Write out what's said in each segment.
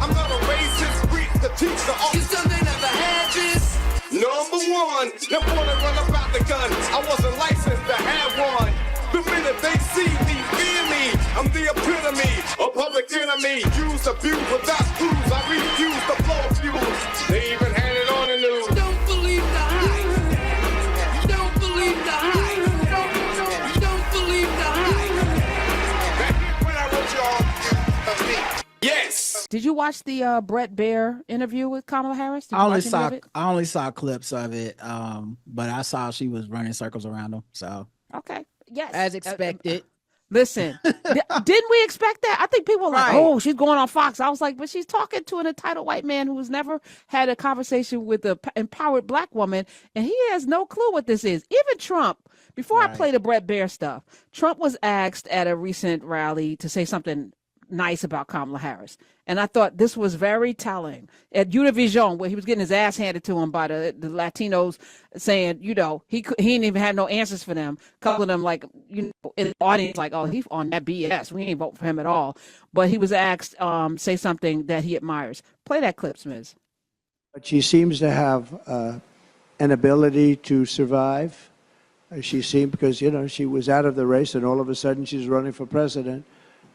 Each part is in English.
I'm not a racist, preach the teacher. You still they never had this. Number one, them wanna run about the gun. I wasn't licensed to have one. The minute they see me, fear me. I'm the epitome, a public enemy. Use, abuse, without clues. I refuse to blow fuse. They even had it on the news. Don't believe the hype. Don't believe the hype. Don't believe the hype. Back when I wrote y'all, yes. Did you watch the Bret Baier interview with Kamala Harris? I only saw clips of it, but I saw she was running circles around him. So okay, yes, as expected. Listen, didn't we expect that? I think people were like, oh, she's going on Fox. I was like, but she's talking to an entitled white man who's never had a conversation with an empowered black woman, and he has no clue what this is. Even Trump, before I play the Bret Baier stuff, Trump was asked at a recent rally to say something nice about Kamala Harris. And I thought this was very telling. At Univision, where he was getting his ass handed to him by the Latinos, saying, he didn't even have no answers for them. A couple of them, like, in the audience, like, oh, he's on that BS. We ain't vote for him at all. But he was asked, say something that he admires. Play that clip, Smiz. But she seems to have an ability to survive. She seemed, because, she was out of the race and all of a sudden she's running for president.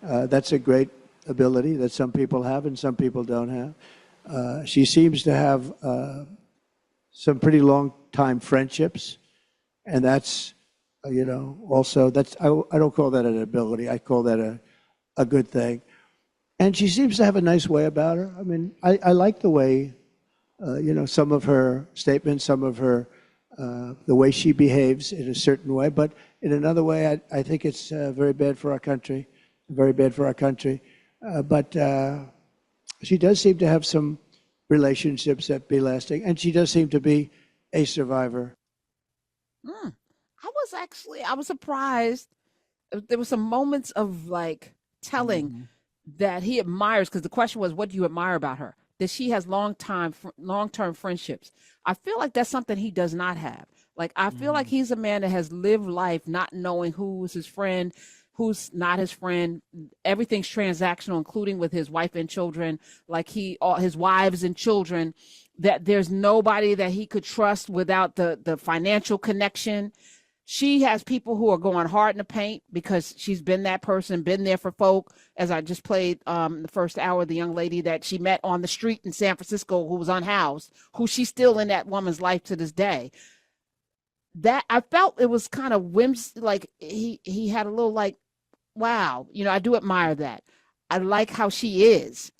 That's a great ability that some people have and some people don't have. She seems to have some pretty long time friendships, and that's, also that's I don't call that an ability. I call that a good thing. And she seems to have a nice way about her. I mean, I like the way, some of her statements, some of her the way she behaves in a certain way, but in another way, I think it's very bad for our country. Very bad for our country. But she does seem to have some relationships that be lasting, and she does seem to be a survivor. I was surprised. There were some moments of like telling that he admires, because the question was, what do you admire about her? That she has long-term friendships. I feel like that's something he does not have. Like, I feel like he's a man that has lived life not knowing who is his friend, who's not his friend. Everything's transactional, including with his wife and children, like his wives and children, that there's nobody that he could trust without the financial connection. She has people who are going hard in the paint because she's been that person, been there for folk. As I just played the first hour, the young lady that she met on the street in San Francisco who was unhoused, who she's still in that woman's life to this day. That I felt it was kind of like he had a little like, wow, I do admire that. I like how she is,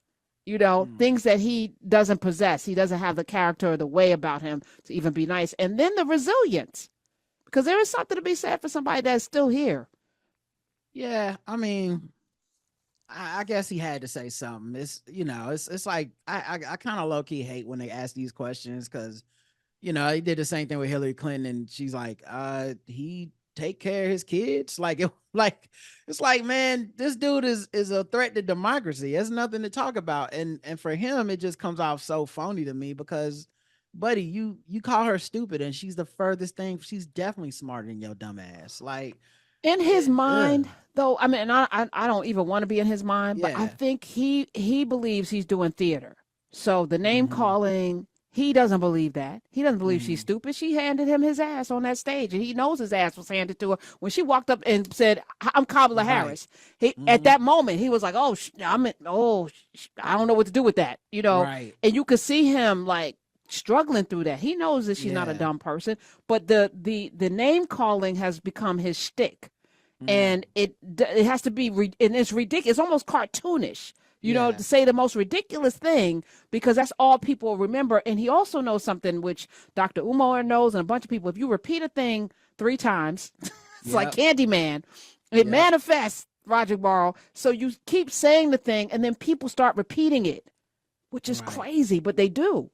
things that he doesn't possess. He doesn't have the character or the way about him to even be nice. And then the resilience, because there is something to be said for somebody that's still here. Yeah, I mean, I guess he had to say something. It's, it's like, I kind of low key hate when they ask these questions, because, he did the same thing with Hillary Clinton, and she's like, he take care of his kids. It's like, man, this dude is a threat to democracy. There's nothing to talk about. And for him, it just comes off so phony to me, because, buddy, you call her stupid, and she's the furthest thing. She's definitely smarter than your dumb ass. Like, in his mind, though, I mean, I don't even want to be in his mind, but I think he believes he's doing theater. So the name calling, he doesn't believe that. He doesn't believe she's stupid. She handed him his ass on that stage, and he knows his ass was handed to her. When she walked up and said, I'm Kamala Harris, at that moment, he was like, I don't know what to do with that, And you could see him like struggling through that. He knows that she's not a dumb person, but the name calling has become his shtick. And it has to be, and it's ridiculous. It's almost cartoonish. To say the most ridiculous thing, because that's all people remember. And he also knows something which Dr. Umar knows, and a bunch of people. If you repeat a thing 3 times, it's like Candyman. It manifests, Roger Barrow. So you keep saying the thing, and then people start repeating it, which is crazy, but they do.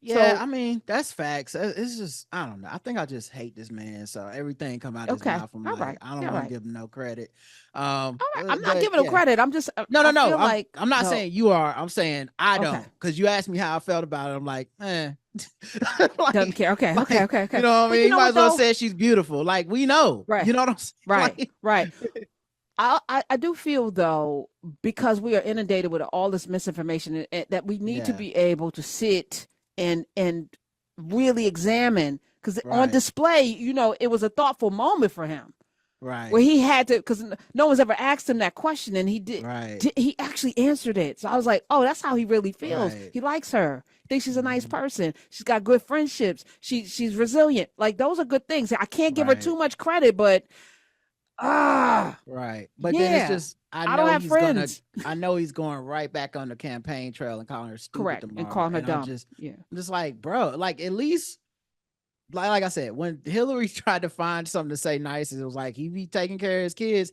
Yeah, so, I mean, that's facts. It's just, I don't know. I think I just hate this man. So everything come out his mouth. I'm like, I don't want to give him no credit. I'm not giving him credit. I'm just no. I'm not saying you are. I'm saying I don't, because you asked me how I felt about it. I'm like, doesn't care. Okay. You know what I mean? You might as well say she's beautiful. Like, we know. Right. You know what I'm saying? Right. I do feel though, because we are inundated with all this misinformation, that we need to be able to sit and really examine, because on display, it was a thoughtful moment for him. Right. Where he had to, because no one's ever asked him that question, and he did. Right. He actually answered it. So I was like, oh, that's how he really feels. Right. He likes her. He thinks she's a nice person. She's got good friendships. She's resilient. Like, those are good things. I can't give her too much credit, but right. But then it's just, I don't have friends. I know he's going right back on the campaign trail and calling her stupid Correct, tomorrow. and calling her dumb. I'm just like, bro, like, at least, like I said, when Hillary tried to find something to say nice, it was like, he be taking care of his kids.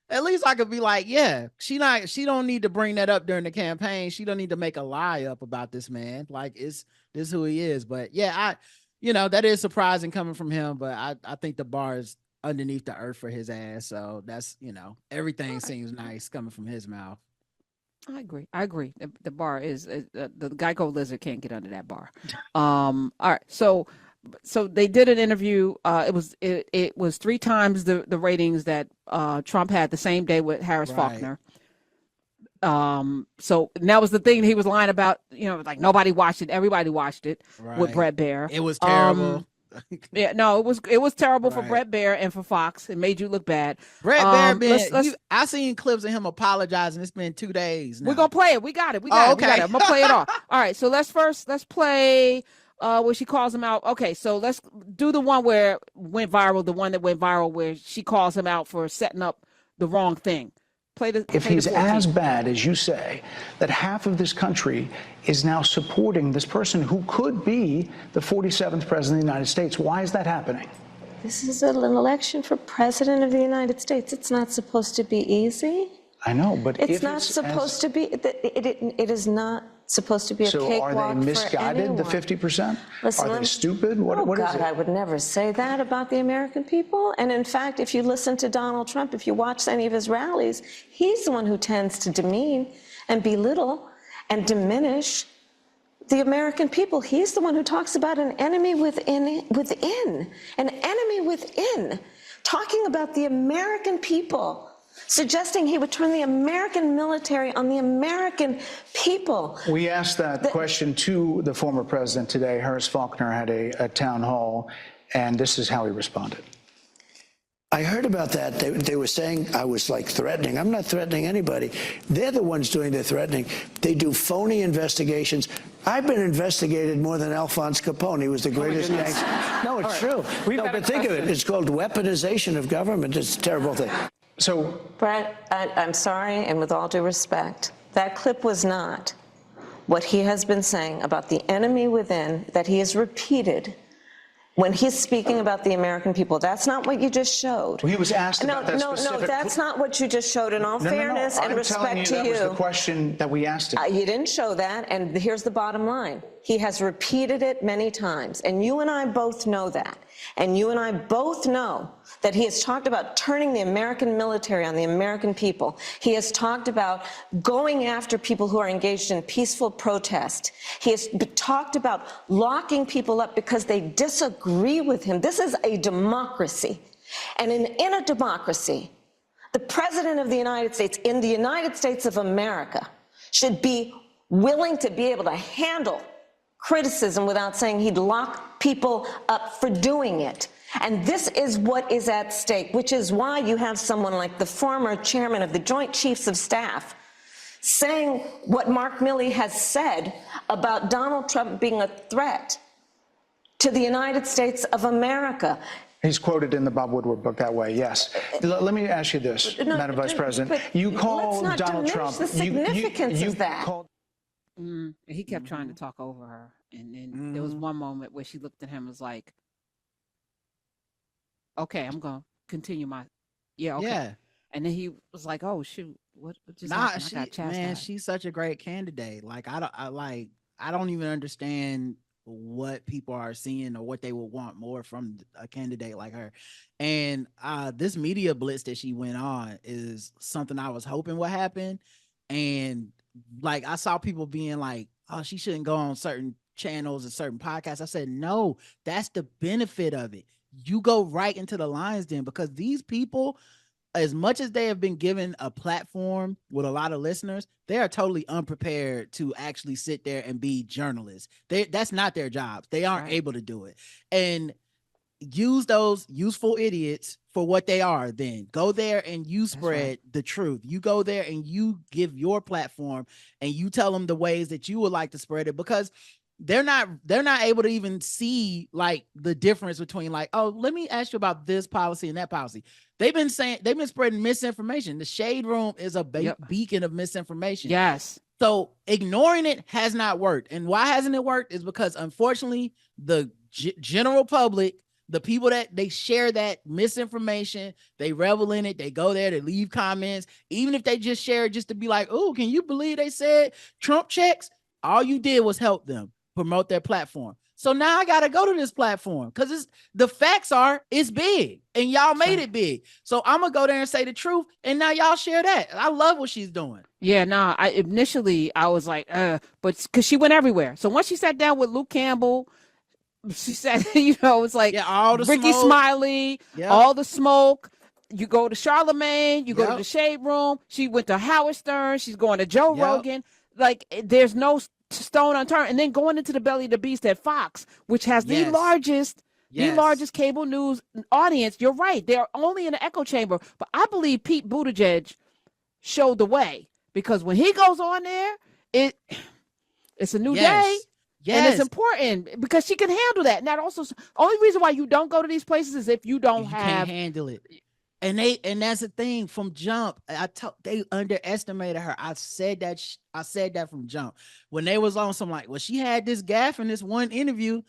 At least I could be like, yeah, she don't need to bring that up during the campaign. She don't need to make a lie up about this man. Like, this is who he is. But yeah, that is surprising coming from him, but I think the bar is underneath the earth for his ass. So that's, everything seems nice coming from his mouth. I agree. The bar is the Geico lizard can't get under that bar. All right. So they did an interview. It was 3 times the ratings that Trump had the same day with Harris Faulkner. So that was the thing he was lying about. Like, nobody watched it. Everybody watched it with Bret Baier. It was terrible. Yeah, no, it was terrible for Bret Baier and for Fox. It made you look bad. Bret Baier, I seen clips of him apologizing. It's been 2 days now. We're gonna play it. We got it. Okay. I'm gonna play it all. All right. So let's play where she calls him out. Okay, so let's do the one where went viral. The one that went viral where she calls him out for setting up the wrong thing. If he's as bad as you say, that half of this country is now supporting this person who could be the 47th president of the United States, why is that happening? This is an election for president of the United States. It's not supposed to be easy. I know, but it's not supposed to be. It is not supposed to be a cakewalk. So are they misguided, the 50%? Listen, are they stupid? What is it? I would never say that about the American people. And in fact, if you listen to Donald Trump, if you watch any of his rallies, he's the one who tends to demean and belittle and diminish the American people. He's the one who talks about an enemy within, an enemy within, talking about the American people, suggesting he would turn the American military on the American people. We asked that question to the former president today. Harris Faulkner had a town hall, and this is how he responded. I heard about that. They were saying I was like threatening. I'm not threatening anybody. They're the ones doing the threatening. They do phony investigations. I've been investigated more than Alphonse Capone. He was the greatest gangster. No, it's true. No, but think of it. It's called weaponization of government. It's a terrible thing. So, Bret, I'm sorry, and with all due respect, that clip was not what he has been saying about the enemy within that he has repeated when he's speaking about the American people. That's not what you just showed. Well, he was asked about that specific... No, that's not what you just showed. In all fairness and respect to you, that was the question that we asked him. You didn't show that, and here's the bottom line. He has repeated it many times, and you and I both know that. And you and I both know that he has talked about turning the American military on the American people. He has talked about going after people who are engaged in peaceful protest. He has talked about locking people up because they disagree with him. This is a democracy. And in a democracy, the President of the United States, in the United States of America, should be willing to be able to handle criticism without saying he'd lock people up for doing it. And this is what is at stake, which is why you have someone like the former chairman of the Joint Chiefs of Staff saying what Mark Milley has said about Donald Trump being a threat to the United States of America. He's quoted in the Bob Woodward book that way, yes. Let me ask you this, Madam Vice President. You call Donald Trump... the significance of that. He kept trying to talk over her. And then there was one moment where she looked at him and was like, okay, I'm going to continue my... Yeah, okay. Yeah. And then he was like, oh, shoot. What just happened? She's such a great candidate. Like, I don't even understand what people are seeing or what they would want more from a candidate like her. And this media blitz that she went on is something I was hoping would happen. And like, I saw people being like, oh, she shouldn't go on certain channels and certain podcasts. I said, no, that's the benefit of it. You go right into the lion's den, because these people, as much as they have been given a platform with a lot of listeners, they are totally unprepared to actually sit there and be journalists. That's not their jobs. They aren't able to do it. And use those useful idiots for what they are. Then go there and you spread the truth. You go there and you give your platform and you tell them the ways that you would like to spread it, because they're not able to even see like the difference between like, oh, let me ask you about this policy and that policy. They've been spreading misinformation. The Shade Room is a beacon of misinformation. Yes. So ignoring it has not worked. And why hasn't it worked is because unfortunately the general public, the people that they share that misinformation, they revel in it. They go there, they leave comments, even if they just share it just to be like, oh, can you believe they said Trump checks? All you did was help them promote their platform. So now I got to go to this platform because the facts are it's big and y'all made it big. So I'm going to go there and say the truth. And now y'all share that. I love what she's doing. Yeah, no, initially I was like, but because she went everywhere. So once she sat down with Luke Campbell, she said, it's like all the Ricky smoke. Smiley, all the smoke. You go to Charlemagne, you go to the Shade Room. She went to Howard Stern. She's going to Joe Rogan. Like, there's no stone unturned. And then going into the belly of the beast at Fox, which has the largest cable news audience. You're right. They're only in the echo chamber. But I believe Pete Buttigieg showed the way, because when he goes on there, it's a new day. Yes. And it's important because she can handle that. And that also, only reason why you don't go to these places is if you can't handle it. And that's the thing from jump. They underestimated her. I said that from jump. When they was on some like, well, she had this gaffe in this one interview.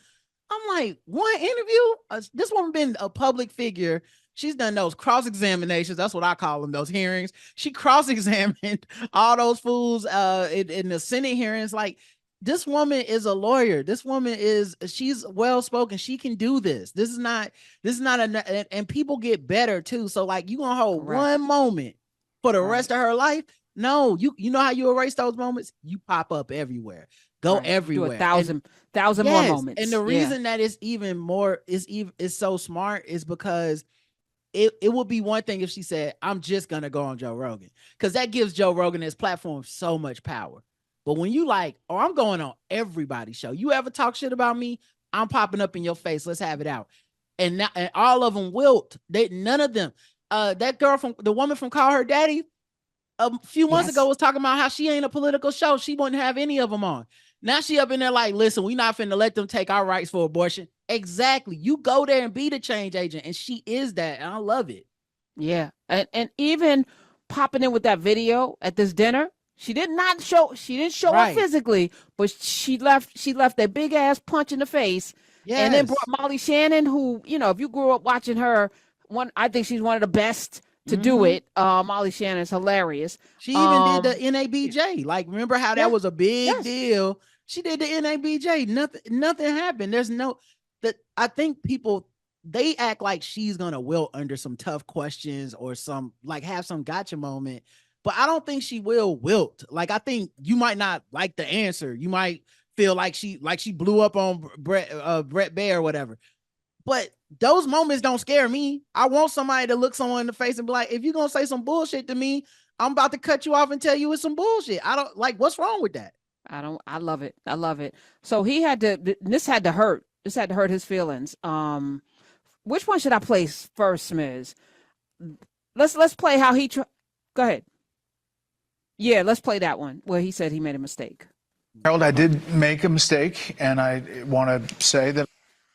I'm like, one interview? This woman been a public figure. She's done those cross-examinations. That's what I call them, those hearings. She cross-examined all those fools in the Senate hearings. Like, this woman is a lawyer. This woman she's well-spoken. She can do this. This is not and people get better too. So like, you gonna hold one moment for the rest of her life? No, you know how you erase those moments? You pop up everywhere. Go everywhere. Do a thousand more moments. And the reason that it's even more is so smart is because it would be one thing if she said, I'm just gonna go on Joe Rogan, because that gives Joe Rogan his platform so much power. But when you like, oh, I'm going on everybody's show. You ever talk shit about me? I'm popping up in your face. Let's have it out. And all of them wilt. None of them. That girl the woman from Call Her Daddy a few months ago was talking about how she ain't a political show. She wouldn't have any of them on. Now she up in there like, listen, we not finna let them take our rights for abortion. Exactly. You go there and be the change agent. And she is that. And I love it. Yeah. And even popping in with that video at this dinner, she didn't show up physically, but she left that big ass punch in the face. Yes. And then brought Molly Shannon, who, if you grew up watching her, I think she's one of the best to do it. Molly Shannon's hilarious. She even did the NABJ. Like, remember how that was a big deal? She did the NABJ. Nothing happened. I think people, they act like she's gonna wilt under some tough questions or have some gotcha moment. But I don't think she will wilt. Like, I think you might not like the answer. You might feel like she blew up on Bret Baier or whatever. But those moments don't scare me. I want somebody to look someone in the face and be like, if you're going to say some bullshit to me, I'm about to cut you off and tell you it's some bullshit. I don't like, what's wrong with that? I love it. I love it. So this had to hurt. This had to hurt his feelings. Which one should I play first, Ms.? Let's play how he go ahead. Yeah, let's play that one where he said he made a mistake. Harold, I did make a mistake, and I want to say that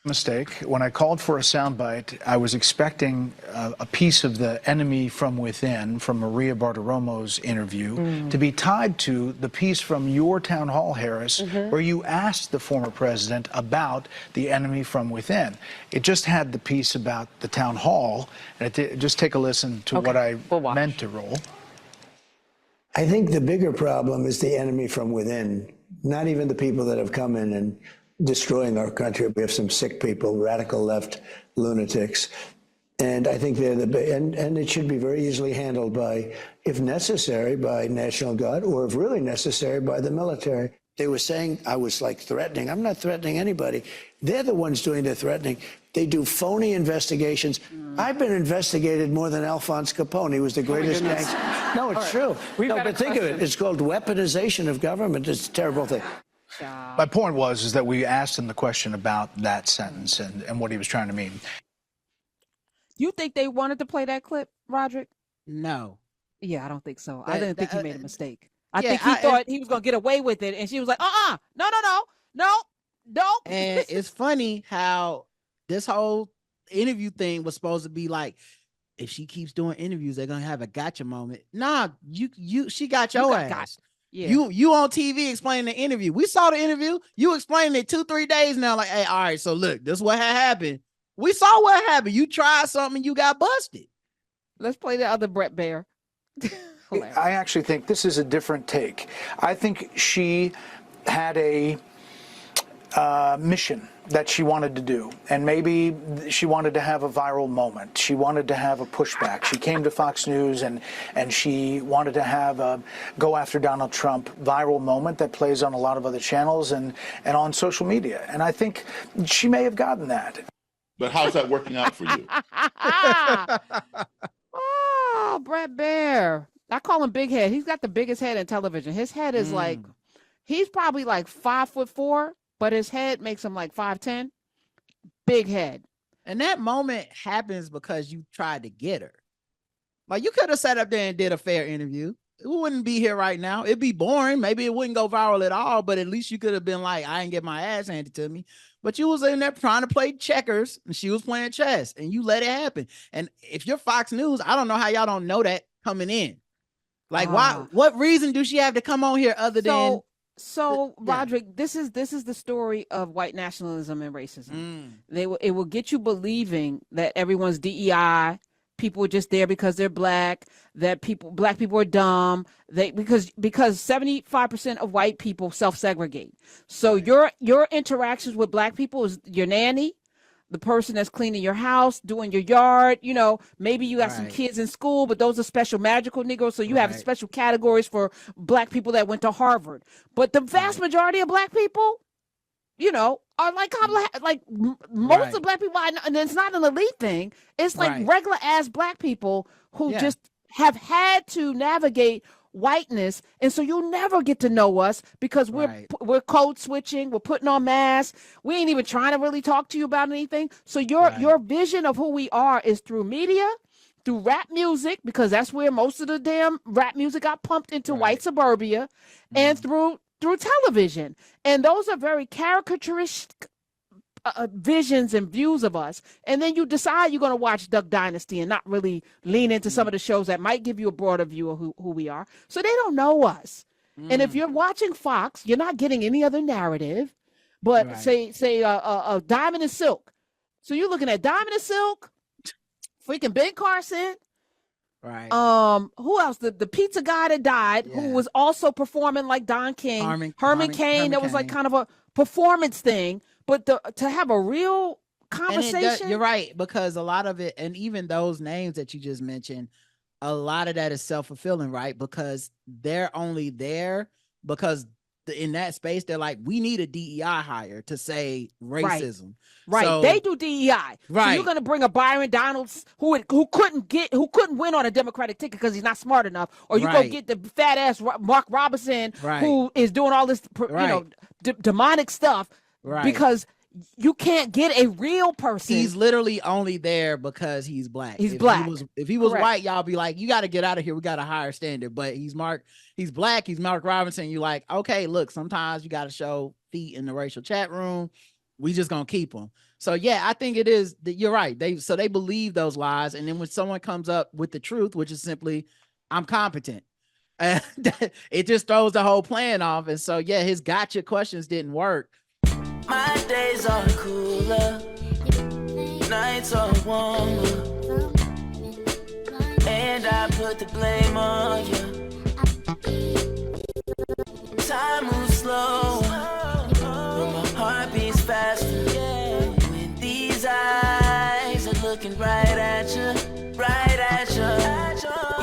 mistake. When I called for a soundbite, I was expecting a piece of the enemy from within, from Maria Bartiromo's interview, to be tied to the piece from your town hall, Harris, where you asked the former president about the enemy from within. It just had the piece about the town hall, and just take a listen to what I meant to roll. I think the bigger problem is the enemy from within, not even the people that have come in and destroying our country. We have some sick people, radical left lunatics. And I think they're and it should be very easily handled by, if necessary, by National Guard, or if really necessary, by the military. They were saying I was like threatening. I'm not threatening anybody. They're the ones doing the threatening. They do phony investigations. I've been investigated more than Alphonse Capone. He was the greatest gangster. No, it's true. No, but think of it. It's called weaponization of government. It's a terrible thing. My point is that we asked him the question about that sentence and what he was trying to mean. You think they wanted to play that clip, Roderick? No. Yeah, I don't think so. I didn't think he made a mistake. I yeah, think he thought he was going to get away with it. And she was like, no. And it's funny how this whole interview thing was supposed to be like, if she keeps doing interviews, they're going to have a gotcha moment. Nah, she got your ass. Yeah. You on TV explaining the interview. We saw the interview. You explained it 2-3 days now. Like, hey, all right, so look, this is what had happened. We saw what happened. You tried something, you got busted. Let's play the other Bret Baier. I actually think this is a different take. I think she had a mission that she wanted to do, and maybe she wanted to have a viral moment. She wanted to have a pushback. She came to Fox News and she wanted to have a go after Donald Trump viral moment that plays on a lot of other channels and on social media. And I think she may have gotten that. But how's that working out for you? Oh, Bret Baier. I call him Big Head. He's got the biggest head in television. His head is like, he's probably like 5'4", but his head makes him like 5'10". Big head. And that moment happens because you tried to get her. Like, you could have sat up there and did a fair interview. We wouldn't be here right now. It'd be boring. Maybe it wouldn't go viral at all, but at least you could have been like, I didn't get my ass handed to me. But you was in there trying to play checkers and she was playing chess and you let it happen. And if you're Fox News, I don't know how y'all don't know that coming in. Like, why? What reason do she have to come on here other than... So, Roderick, this is the story of white nationalism and racism. It will get you believing that everyone's DEI, people are just there because they're black, that black people are dumb, because 75% of white people self-segregate. So your interactions with black people is your nanny, the person that's cleaning your house, doing your yard, maybe you got some kids in school, but those are special magical Negroes. So you have special categories for black people that went to Harvard. But the vast majority of black people, are like most of black people, and it's not an elite thing. It's like regular ass black people who just have had to navigate whiteness, and so you'll never get to know us because we're code switching, we're putting on masks, we ain't even trying to really talk to you about anything. So your vision of who we are is through media, through rap music, because that's where most of the damn rap music got pumped into white suburbia, and through television. And those are very caricaturistic visions and views of us. And then you decide you're going to watch Duck Dynasty and not really lean into some of the shows that might give you a broader view of who we are. So they don't know us. And if you're watching Fox, you're not getting any other narrative, but say Diamond and Silk. So you're looking at Diamond and Silk, freaking Ben Carson. Who else? The pizza guy that died, who was also performing like Don King, Herman Cain. That was like kind of a performance thing. But to have a real conversation, you're right, because a lot of it, and even those names that you just mentioned, a lot of that is self-fulfilling, right? Because they're only there because in that space they're like, we need a DEI hire to say racism. Right. So, they do DEI. So you're gonna bring a Byron Donalds who couldn't win on a Democratic ticket because he's not smart enough, or you go get the fat ass Mark Robinson who is doing all this demonic stuff because you can't get a real person. He's literally only there because he's black. He's black. If he was white, y'all be like, you got to get out of here. We got a higher standard. But he's black. He's Mark Robinson. You like, okay, look, sometimes you got to show feet in the racial chat room. We just gonna keep them. So yeah, I think it is that you're right. They believe those lies, and then when someone comes up with the truth, which is simply, I'm competent, it just throws the whole plan off. And so yeah, his gotcha questions didn't work. My days are cooler, nights are warmer, and I put the blame on you. Time moves slow, but my heart beats faster. When these eyes are looking right at you,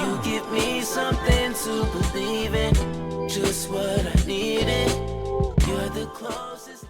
you give me something to believe in, just what I needed. You're the closest.